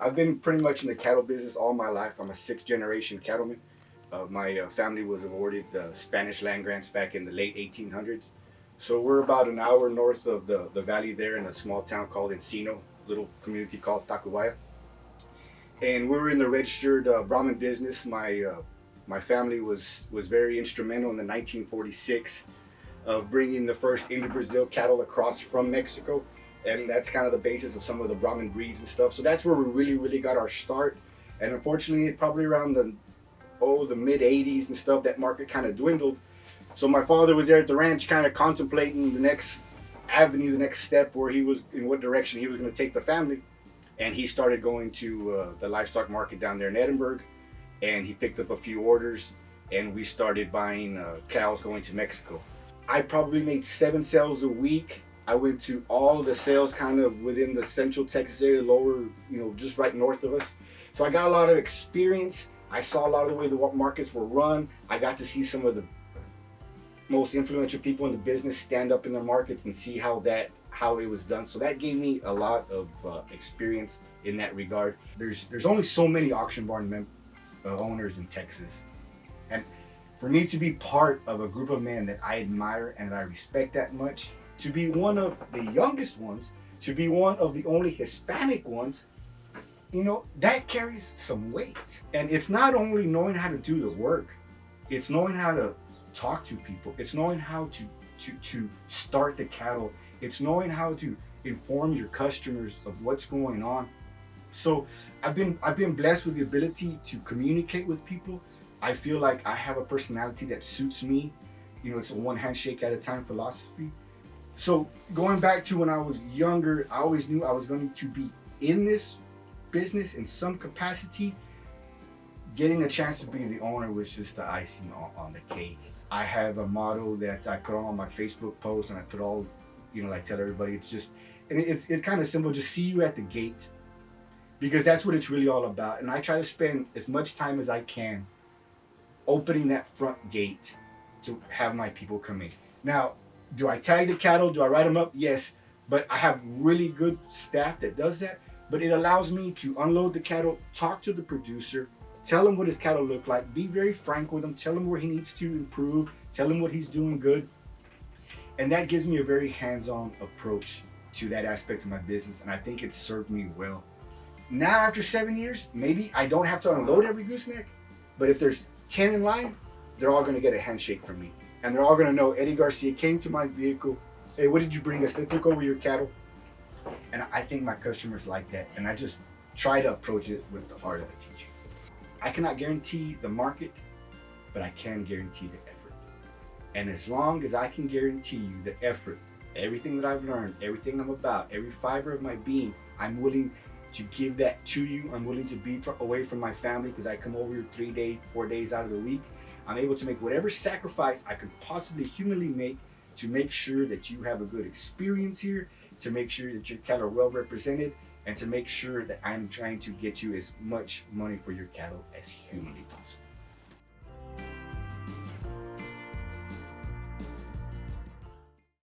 I've been pretty much in the cattle business all my life. I'm a sixth generation cattleman. My family was awarded Spanish land grants back in the late 1800s. So we're about an hour north of the valley there in a small town called Encino, little community called Tacubaya. And we were in the registered Brahmin business. My family was very instrumental in the 1946 of bringing the first into Brazil cattle across from Mexico. And that's kind of the basis of some of the Brahmin breeds and stuff. So that's where we really got our start. And unfortunately, probably around the mid 80s and stuff, that market kind of dwindled. So my father was there at the ranch kind of contemplating the next avenue, the next step, where he was, in what direction he was going to take the family. And he started going to the livestock market down there in Edinburgh, and he picked up a few orders, and we started buying cows going to Mexico. I probably made 7 sales a week. I went to all of the sales kind of within the central Texas area, lower, just right north of us. So I got a lot of experience. I saw a lot of the way the markets were run. I got to see some of the most influential people in the business stand up in their markets and see how it was done. So that gave me a lot of experience in that regard. There's only so many auction barn owners in Texas, and for me to be part of a group of men that I admire and that I respect that much, to be one of the youngest ones, to be one of the only Hispanic ones, that carries some weight. And it's not only knowing how to do the work, it's knowing how to talk to people, it's knowing how to start the cattle, it's knowing how to inform your customers of what's going on. So I've been blessed with the ability to communicate with people. I feel like I have a personality that suits me. It's a one handshake at a time philosophy. So going back to when I was younger, I always knew I was going to be in this business in some capacity. Getting a chance to be the owner was just the icing on the cake. I have a motto that I put on my Facebook post, and I put all, I tell everybody, it's kind of simple, just see you at the gate, because that's what it's really all about. And I try to spend as much time as I can opening that front gate to have my people come in. Now, do I tag the cattle? Do I write them up? Yes, but I have really good staff that does that. But it allows me to unload the cattle, talk to the producer, tell him what his cattle look like, be very frank with him, tell him where he needs to improve, tell him what he's doing good. And that gives me a very hands-on approach to that aspect of my business, and I think it's served me well. Now, after 7 years, maybe I don't have to unload every gooseneck, but if there's 10 in line, they're all gonna get a handshake from me. And they're all gonna know Eddie Garcia came to my vehicle. Hey, what did you bring us? They took over your cattle. And I think my customers like that. And I just try to approach it with the heart of a teacher. I cannot guarantee the market, but I can guarantee the effort. And as long as I can guarantee you the effort, everything that I've learned, everything I'm about, every fiber of my being, I'm willing to give that to you. I'm willing to be away from my family because I come over here 3 days, 4 days out of the week. I'm able to make whatever sacrifice I could possibly humanly make to make sure that you have a good experience here, to make sure that your cattle are well represented, and to make sure that I'm trying to get you as much money for your cattle as humanly possible.